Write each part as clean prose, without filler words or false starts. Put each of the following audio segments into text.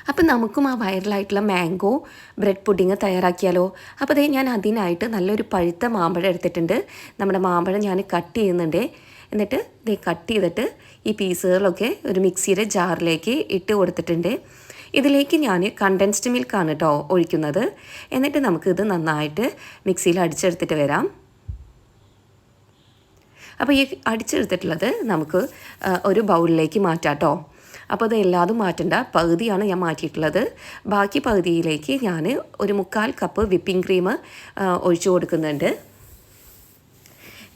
അപ്പം നമുക്കും ആ വൈറലായിട്ടുള്ള മാംഗോ ബ്രെഡ് പുഡിങ് തയ്യാറാക്കിയാലോ? അപ്പോൾ അതേ ഞാൻ അതിനായിട്ട് നല്ലൊരു പഴുത്ത മാമ്പഴം എടുത്തിട്ടുണ്ട്. നമ്മുടെ മാമ്പഴം ഞാൻ കട്ട് ചെയ്യുന്നുണ്ട്. എന്നിട്ട് ഇത് കട്ട് ചെയ്തിട്ട് ഈ പീസുകളൊക്കെ ഒരു മിക്സിയുടെ ജാറിലേക്ക് ഇട്ട് കൊടുത്തിട്ടുണ്ട്. ഇതിലേക്ക് ഞാൻ കണ്ടൻസ്ഡ് മിൽക്കാണ് കേട്ടോ ഒഴിക്കുന്നത്. എന്നിട്ട് നമുക്കിത് നന്നായിട്ട് മിക്സിയിൽ അടിച്ചെടുത്തിട്ട് വരാം. അപ്പോൾ ഈ അടിച്ചെടുത്തിട്ടുള്ളത് നമുക്ക് ഒരു ബൗളിലേക്ക് മാറ്റാം കേട്ടോ. അപ്പോൾ അത് എല്ലാതും മാറ്റണ്ട, പകുതിയാണ് ഞാൻ മാറ്റിയിട്ടുള്ളത്. ബാക്കി പകുതിയിലേക്ക് ഞാൻ ഒരു 1/4 കപ്പ് വിപ്പിംഗ് ക്രീം ഒഴിച്ചു കൊടുക്കുന്നുണ്ട്.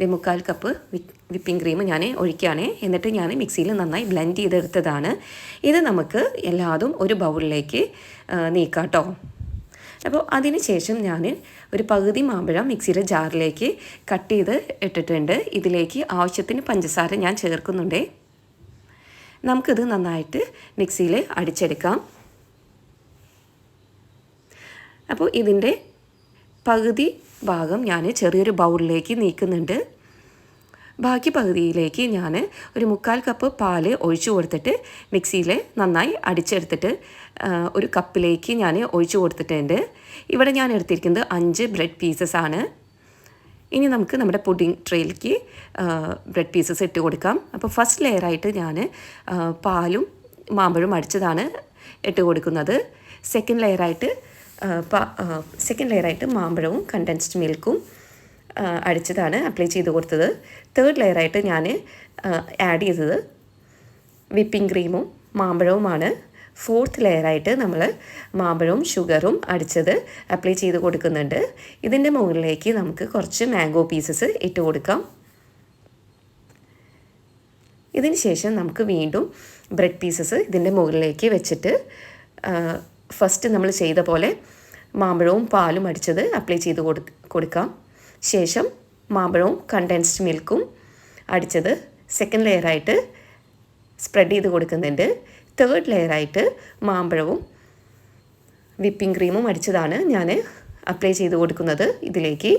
1/4 കപ്പ് വിപ്പിംഗ് ക്രീം ഞാൻ ഒഴിക്കുകയാണ്. എന്നിട്ട് ഞാൻ മിക്സിയിൽ നന്നായി ബ്ലെൻഡ് ചെയ്തെടുത്തതാണ്. ഇത് നമുക്ക് എല്ലാതും ഒരു ബൗളിലേക്ക് നീക്കാം കേട്ടോ. അപ്പോൾ അതിന് ശേഷം ഞാൻ ഒരു പകുതി മാമ്പഴം മിക്സിയുടെ ജാറിലേക്ക് കട്ട് ചെയ്ത് ഇട്ടിട്ടുണ്ട്. ഇതിലേക്ക് ആവശ്യത്തിന് പഞ്ചസാര ഞാൻ ചേർക്കുന്നുണ്ട്. നമുക്കിത് നന്നായിട്ട് മിക്സിയിൽ അടിച്ചെടുക്കാം. അപ്പോൾ ഇതിൻ്റെ പകുതി ഭാഗം ഞാൻ ചെറിയൊരു ബൗളിലേക്ക് നീക്കുന്നുണ്ട്. ബാക്കി പകുതിയിലേക്ക് ഞാൻ ഒരു 1/4 കപ്പ് പാല് ഒഴിച്ചു കൊടുത്തിട്ട് മിക്സിയിൽ നന്നായി അടിച്ചെടുത്തിട്ട് ഒരു കപ്പിലേക്ക് ഞാൻ ഒഴിച്ചു കൊടുത്തിട്ടുണ്ട്. ഇവിടെ ഞാൻ എടുത്തിരിക്കുന്നത് 5 ബ്രെഡ് പീസസ് ആണ്. ഇനി നമുക്ക് നമ്മുടെ പുഡിംഗ് ട്രേയിലേക്ക് ബ്രെഡ് പീസസ് ഇട്ട് കൊടുക്കാം. അപ്പോൾ ഫസ്റ്റ് ലെയറായിട്ട് ഞാൻ പാലും മാമ്പഴവും അടിച്ചതാണ് ഇട്ട് കൊടുക്കുന്നത്. സെക്കൻഡ് ലെയറായിട്ട് മാമ്പഴവും കണ്ടൻസ്ഡ് മിൽക്കും അടിച്ചതാണ് അപ്ലൈ ചെയ്ത് കൊടുത്തത്. തേർഡ് ലെയറായിട്ട് ഞാൻ ആഡ് ചെയ്തത് വിപ്പിംഗ് ക്രീമും മാമ്പഴവുമാണ്. ഫോർത്ത് ലെയറായിട്ട് നമ്മൾ മാമ്പഴവും ഷുഗറും അടിച്ചത് അപ്ലൈ ചെയ്ത് കൊടുക്കുന്നുണ്ട്. ഇതിൻ്റെ മുകളിലേക്ക് നമുക്ക് കുറച്ച് മാംഗോ പീസസ് ഇട്ട് കൊടുക്കാം. ഇതിന് ശേഷം നമുക്ക് വീണ്ടും ബ്രെഡ് പീസസ് ഇതിൻ്റെ മുകളിലേക്ക് വെച്ചിട്ട് ഫസ്റ്റ് നമ്മൾ ചെയ്ത പോലെ മാമ്പഴവും പാലും അടിച്ചത് അപ്ലൈ ചെയ്ത് കൊടുക്കാം. ശേഷം മാമ്പഴവും കണ്ടൻസ്ഡ് മിൽക്കും അടിച്ചത് സെക്കൻഡ് ലെയറായിട്ട് സ്പ്രെഡ് ചെയ്ത് കൊടുക്കുന്നുണ്ട്. തേർഡ് ലെയറായിട്ട് മാമ്പഴവും വിപ്പിംഗ് ക്രീമും അടിച്ചതാണ് ഞാൻ അപ്ലൈ ചെയ്ത് കൊടുക്കുന്നത് ഇതിലേക്ക്.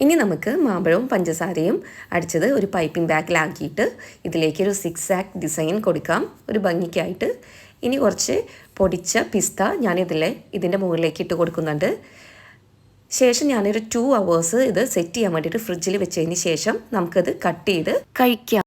ഇനി നമുക്ക് മാമ്പഴവും പഞ്ചസാരയും അടിച്ചത് ഒരു പൈപ്പിംഗ് ബാഗിലാക്കിയിട്ട് ഇതിലേക്ക് ഒരു സിക്സാക് ഡിസൈൻ കൊടുക്കാം ഒരു ഭംഗിക്കായിട്ട്. ഇനി കുറച്ച് പൊടിച്ച പിസ്ത ഞാൻ ഇതിൻ്റെ മുകളിലേക്ക് ഇട്ട് കൊടുക്കുന്നുണ്ട്. ശേഷം ഞാനൊരു 2 hours ഇത് സെറ്റ് ചെയ്യാൻ വേണ്ടിയിട്ട് ഫ്രിഡ്ജിൽ വെച്ചതിന് ശേഷം നമുക്കത് കട്ട് ചെയ്ത് കഴിക്കാം.